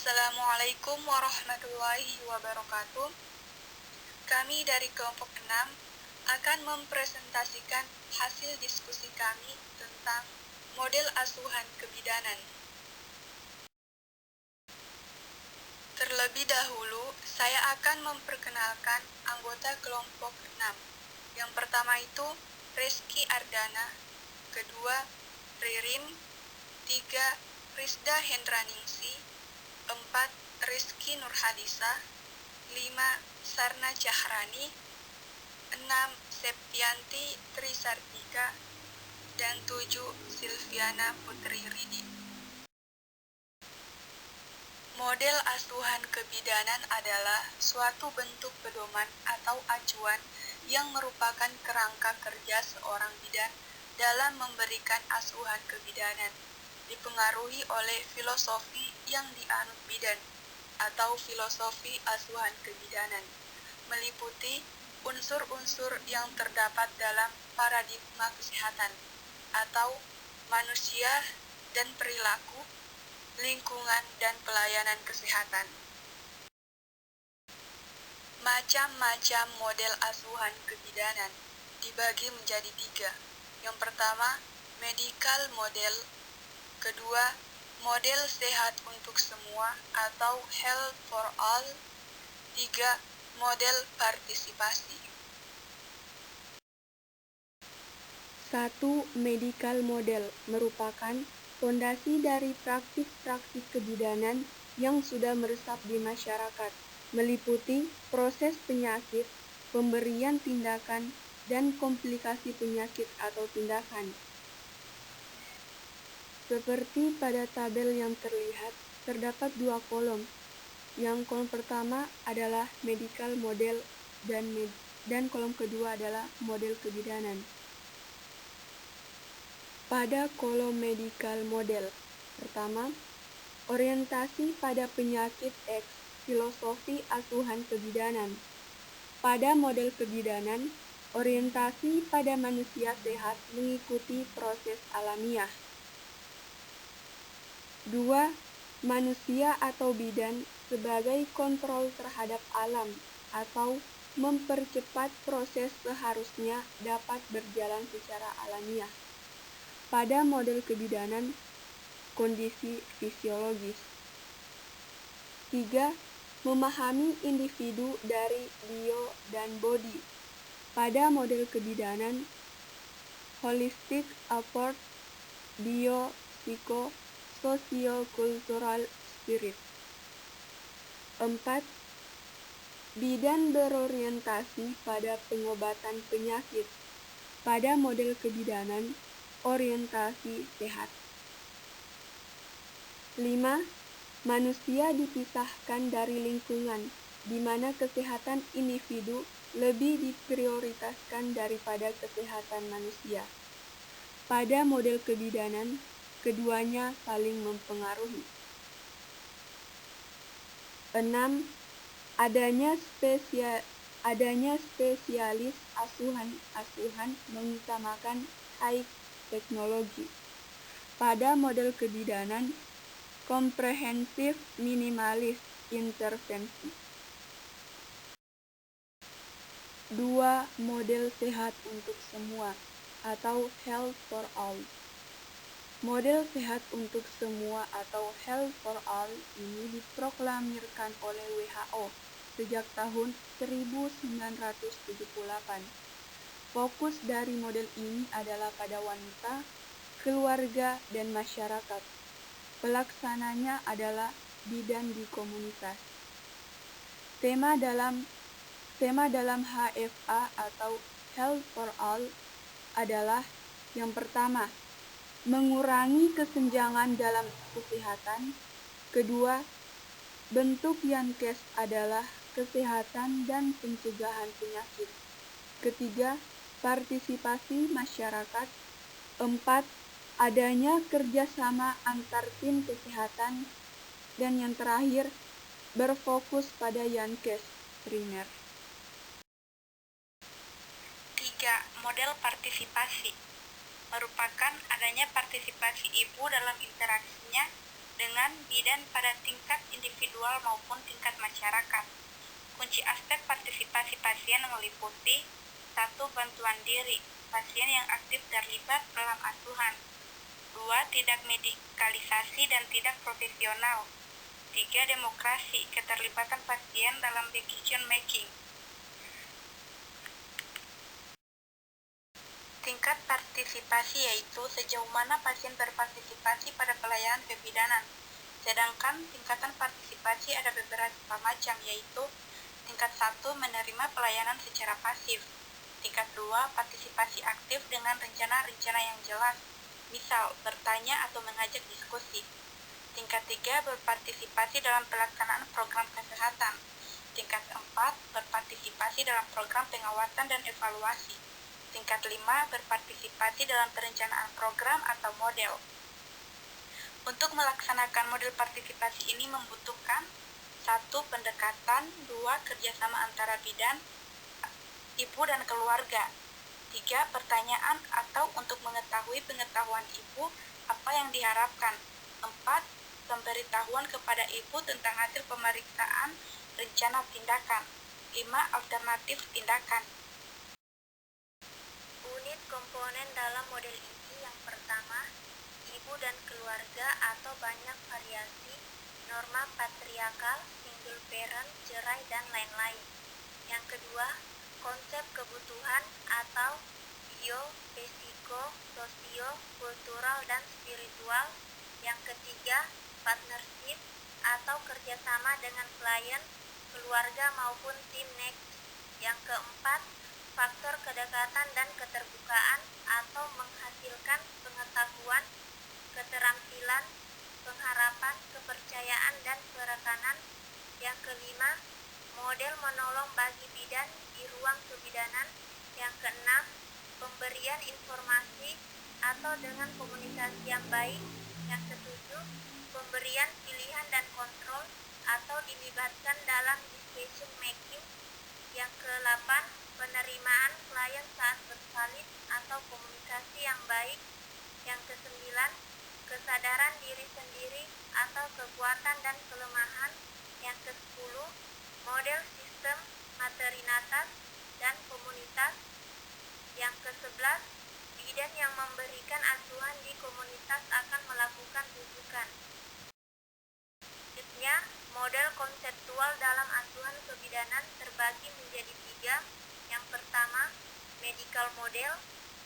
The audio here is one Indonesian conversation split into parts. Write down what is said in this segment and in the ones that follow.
Assalamualaikum warahmatullahi wabarakatuh. Kami dari kelompok 6 akan mempresentasikan hasil diskusi kami tentang model asuhan kebidanan. Terlebih dahulu, saya akan memperkenalkan anggota kelompok 6. Yang pertama itu Reski Ardana, kedua Ririn, 3 Rizda Hendraningsi, 4 Rizky Nurhadisa, 5 Sarna Cahrani, 6 Septianti Trisartika, dan 7 Silviana Putri Ridi. Model asuhan kebidanan adalah suatu bentuk pedoman atau acuan yang merupakan kerangka kerja seorang bidan dalam memberikan asuhan kebidanan, dipengaruhi oleh filosofi yang dianut bidan atau filosofi asuhan kebidanan, meliputi unsur-unsur yang terdapat dalam paradigma kesehatan atau manusia dan perilaku, lingkungan, dan pelayanan kesehatan. Macam-macam model asuhan kebidanan dibagi menjadi 3. Yang pertama, medical model. Kedua, model sehat untuk semua atau health for all. 3. Model partisipasi. 1. Medical model merupakan fondasi dari praktik-praktik kebidanan yang sudah meresap di masyarakat, meliputi proses penyakit, pemberian tindakan, dan komplikasi penyakit atau tindakan. Seperti pada tabel yang terlihat, terdapat 2 kolom. Yang kolom pertama adalah medical model dan kolom kedua adalah model kebidanan. Pada kolom medical model, pertama, orientasi pada penyakit X, filosofi asuhan kebidanan. Pada model kebidanan, orientasi pada manusia sehat mengikuti proses alamiah. 2. Manusia atau bidan sebagai kontrol terhadap alam atau mempercepat proses seharusnya dapat berjalan secara alamiah. Pada model kebidanan, kondisi fisiologis. 3. Memahami individu dari bio dan body. Pada model kebidanan, holistic approach, bio, psiko, socio-cultural spirit. 4. Bidan berorientasi pada pengobatan penyakit. Pada model kebidanan, orientasi sehat. 5. Manusia dipisahkan dari lingkungan, di mana kesehatan individu lebih diprioritaskan daripada kesehatan manusia. Pada model kebidanan, keduanya saling mempengaruhi. 6. Adanya spesialis asuhan mengutamakan high teknologi. Pada model kebidanan, komprehensif minimalis intervensi. 2. Model sehat untuk semua atau health for all. Model sehat untuk semua atau health for all ini diproklamirkan oleh WHO sejak tahun 1978. Fokus dari model ini adalah pada wanita, keluarga, dan masyarakat. Pelaksananya adalah bidan di komunitas. Tema dalam HFA atau Health for All adalah yang pertama, mengurangi kesenjangan dalam kesehatan. Kedua, bentuk Yankes adalah kesehatan dan pencegahan penyakit. Ketiga, partisipasi masyarakat. 4. Adanya kerjasama antar tim kesehatan. Dan yang terakhir, berfokus pada Yankes primer. 3. Model partisipasi merupakan adanya partisipasi ibu dalam interaksinya dengan bidan pada tingkat individual maupun tingkat masyarakat. Kunci aspek partisipasi pasien meliputi 1. Bantuan diri, pasien yang aktif terlibat dalam asuhan. 2. Tidak medikalisasi dan tidak profesional. 3. Demokrasi, keterlibatan pasien dalam decision making. Tingkat partisipasi yaitu sejauh mana pasien berpartisipasi pada pelayanan kebidanan. Sedangkan tingkatan partisipasi ada beberapa macam, yaitu tingkat 1 menerima pelayanan secara pasif. Tingkat 2 partisipasi aktif dengan rencana-rencana yang jelas, misal bertanya atau mengajak diskusi. Tingkat 3 berpartisipasi dalam pelaksanaan program kesehatan. Tingkat 4 berpartisipasi dalam program pengawasan dan evaluasi. Tingkat 5 berpartisipasi dalam perencanaan program atau model. Untuk melaksanakan model partisipasi ini membutuhkan 1. Pendekatan, 2. Kerjasama antara bidan, ibu dan keluarga. 3. Pertanyaan atau untuk mengetahui pengetahuan ibu apa yang diharapkan. 4. Pemberitahuan kepada ibu tentang hasil pemeriksaan rencana tindakan. 5. Alternatif tindakan. Unit komponen dalam model ini yang pertama, ibu dan keluarga atau banyak variasi, norma patriarkal, single parent, cerai, dan lain-lain. Yang kedua, konsep kebutuhan atau bio, psiko, sosio, kultural, dan spiritual. Yang ketiga, partnership atau kerjasama dengan klien, keluarga maupun tim next. Yang keempat, faktor kedekatan dan keterbukaan atau menghasilkan pengetahuan, keterampilan, pengharapan, kepercayaan, dan kerekanan. Yang kelima, model menolong bagi bidan di ruang kebidanan. Yang keenam, pemberian informasi atau dengan komunikasi yang baik. Yang ketujuh, pemberian pilihan dan kontrol atau dilibatkan dalam decision making. Yang ke-8, penerimaan klien saat bersalin atau komunikasi yang baik. Yang ke-9, kesadaran diri sendiri atau kekuatan dan kelemahan. Yang ke-10, model sistem maternitas dan komunitas. Yang ke-11, bidan yang memberikan asuhan di komunitas akan melakukan rujukan. Selanjutnya, model konseptual dalam asuhan kebidanan terbagi menjadi 3. Yang pertama, medical model,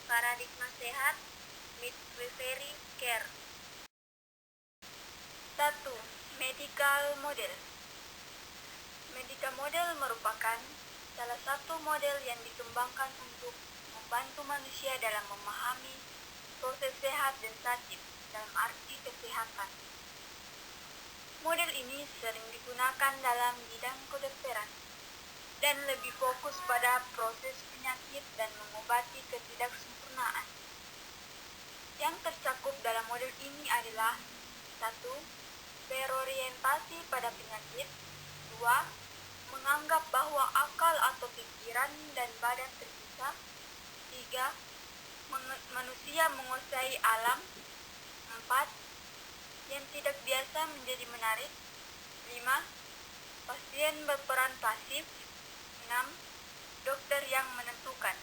paradigma sehat, midwifery care. 1. Medical model. Medical model merupakan salah satu model yang dikembangkan untuk membantu manusia dalam memahami proses sehat dan sakit dalam arti kesehatan. Model ini sering digunakan dalam bidang kedokteran dan lebih fokus pada proses penyakit dan mengobati ketidaksempurnaan. Yang tercakup dalam model ini adalah 1. Berorientasi pada penyakit. 2. Menganggap bahwa akal atau pikiran dan badan terpisah. 3. Manusia menguasai alam. 4. Yang tidak biasa menjadi menarik. 5. Pasien berperan pasif. 6. Dokter yang menentukan.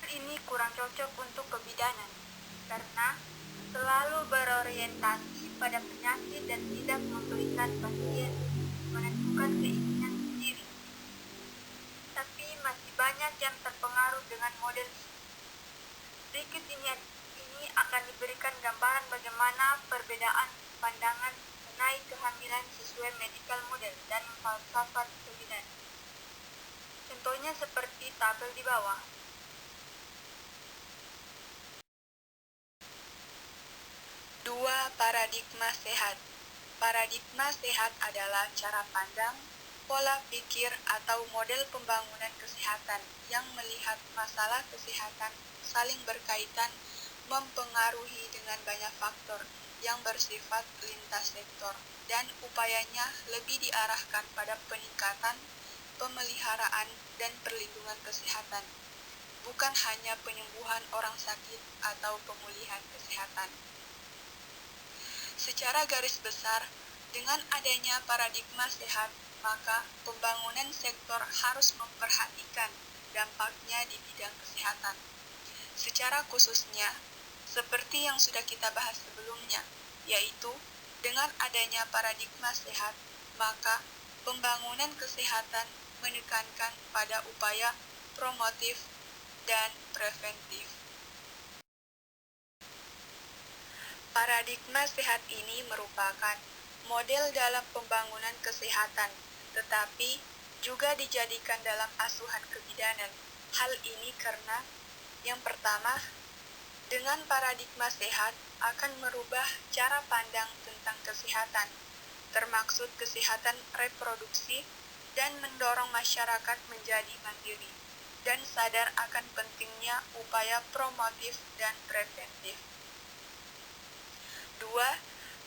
Ini kurang cocok untuk kebidanan karena selalu berorientasi pada penyakit dan tidak memberikan pasien menentukan keinginan sendiri. Tapi masih banyak yang terpengaruh dengan model ini. Berikut ini akan diberikan gambaran bagaimana perbedaan pandangan mengenai kehamilan sesuai medical model dan falsafat kebidanan. Contohnya seperti tabel di bawah. 2. Paradigma sehat. Paradigma sehat adalah cara pandang, pola pikir, atau model pembangunan kesehatan yang melihat masalah kesehatan saling berkaitan, mempengaruhi dengan banyak faktor yang bersifat lintas sektor, dan upayanya lebih diarahkan pada peningkatan, pemeliharaan, dan perlindungan kesehatan, bukan hanya penyembuhan orang sakit atau pemulihan kesehatan. Secara garis besar, dengan adanya paradigma sehat, maka pembangunan sektor harus memperhatikan dampaknya di bidang kesehatan. Secara khususnya, seperti yang sudah kita bahas sebelumnya, yaitu dengan adanya paradigma sehat, maka pembangunan kesehatan menekankan pada upaya promotif dan preventif. Paradigma sehat ini merupakan model dalam pembangunan kesehatan, tetapi juga dijadikan dalam asuhan kebidanan. Hal ini karena yang pertama, dengan paradigma sehat akan merubah cara pandang tentang kesehatan, termaksud kesehatan reproduksi, dan mendorong masyarakat menjadi mandiri dan sadar akan pentingnya upaya promotif dan preventif. 2.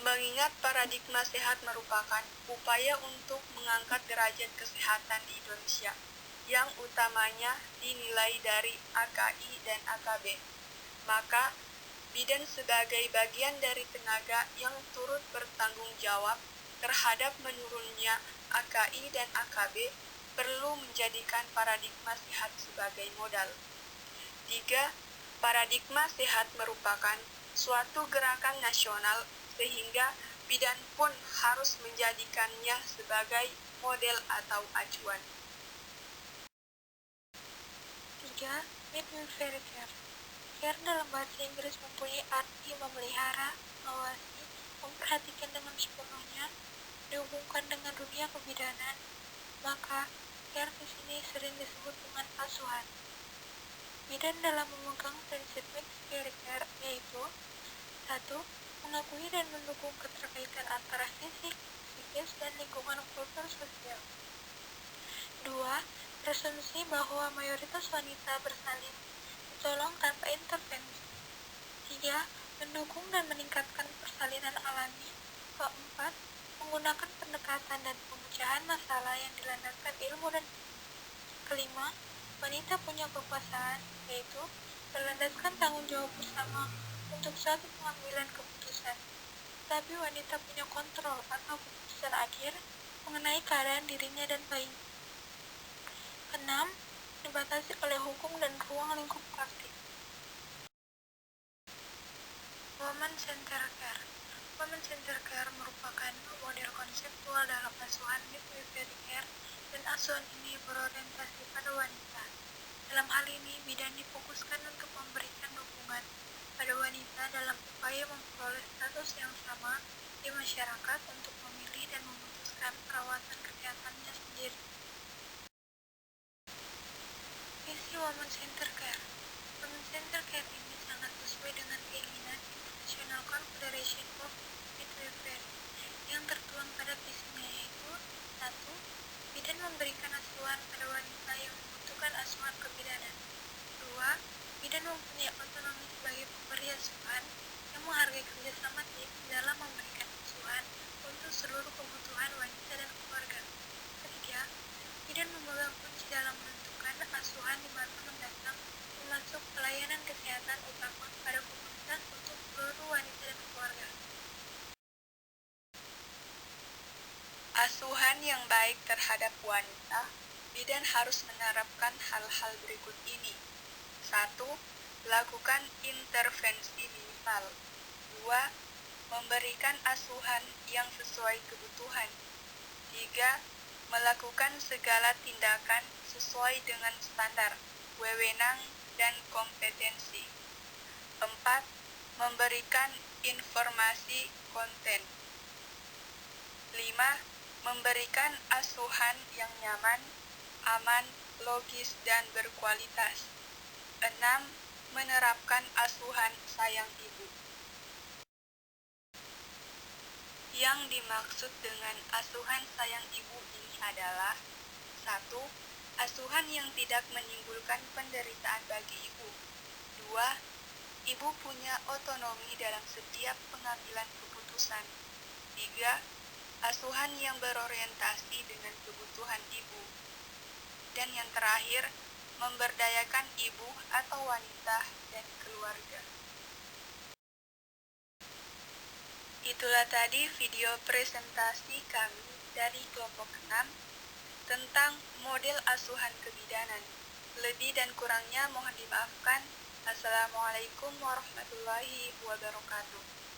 Mengingat paradigma sehat merupakan upaya untuk mengangkat derajat kesehatan di Indonesia, yang utamanya dinilai dari AKI dan AKB. Maka, bidan sebagai bagian dari tenaga yang turut bertanggung jawab terhadap menurunnya AKI dan AKB perlu menjadikan paradigma sehat sebagai modal. 3. Paradigma sehat merupakan suatu gerakan nasional sehingga bidan pun harus menjadikannya sebagai model atau acuan. 3. Midwifery care. Care dalam bahasa Inggris mempunyai arti memelihara, mengawasi, memperhatikan dengan sepenuhnya, dihubungkan dengan dunia kebidanan. Maka, care di sini sering disebut dengan asuhan. Bidan dalam memegang prinsip mixed care yaitu 1. Mengakui dan mendukung keterkaitan antara fisik, psikis, dan lingkungan kultur sosial. 2. Presumpsi bahwa mayoritas wanita bersalin ditolong tanpa intervensi. 3. Mendukung dan meningkatkan persalinan alami. 4. Menggunakan pendekatan dan pemecahan masalah yang dilandaskan ilmu dan kelima, wanita punya kekuasaan, yaitu berlandaskan tanggung jawab bersama untuk suatu pengambilan keputusan. Tapi wanita punya kontrol atau keputusan akhir mengenai keadaan dirinya dan bayinya. 6. Dibatasi oleh hukum dan ruang lingkup praktik. Woman Center Care. Woman Center Care merupakan model konseptual dalam asuhan midwifery care, dan asuhan ini berorientasi pada wanita. Dalam hal ini, bidan difokuskan untuk memberikan dukungan pada wanita dalam upaya memperoleh status yang sama di masyarakat untuk memilih dan memutuskan perawatan kesehatannya sendiri. Visi Woman Center Care. Woman Center Care ini sangat sesuai dengan keinginan International Confederation of Midwifery yang tertuang pada visinya, yaitu 1. Bidan memberikan asuhan pada wanita yang membutuhkan asuhan kebidanan. 2. Bidan mempunyai otonomi sebagai pemberi asuhan yang menghargai kerjasama tim dalam memberikan asuhan untuk seluruh kebutuhan wanita dan keluarga. 3. Bidan memegang kunci dalam menentukan asuhan di masa mendatang, termasuk pelayanan kesehatan utama pada komunitas untuk seluruh wanita dan keluarga. Asuhan yang baik terhadap wanita, bidan harus menerapkan hal-hal berikut ini. 1. Lakukan intervensi minimal. 2. Memberikan asuhan yang sesuai kebutuhan. 3. Melakukan segala tindakan sesuai dengan standar, wewenang, dan kompetensi. 4. Memberikan informasi konten. 5. Memberikan asuhan yang nyaman, aman, logis, dan berkualitas. 6. Menerapkan asuhan sayang ibu. Yang dimaksud dengan asuhan sayang ibu ini adalah 1. Asuhan yang tidak menimbulkan penderitaan bagi ibu. 2. Ibu punya otonomi dalam setiap pengambilan keputusan. 3. Asuhan yang berorientasi dengan kebutuhan ibu. Dan yang terakhir, memberdayakan ibu atau wanita dan keluarga. Itulah tadi video presentasi kami dari kelompok 6 tentang model asuhan kebidanan. Lebih dan kurangnya mohon dimaafkan. Assalamualaikum warahmatullahi wabarakatuh.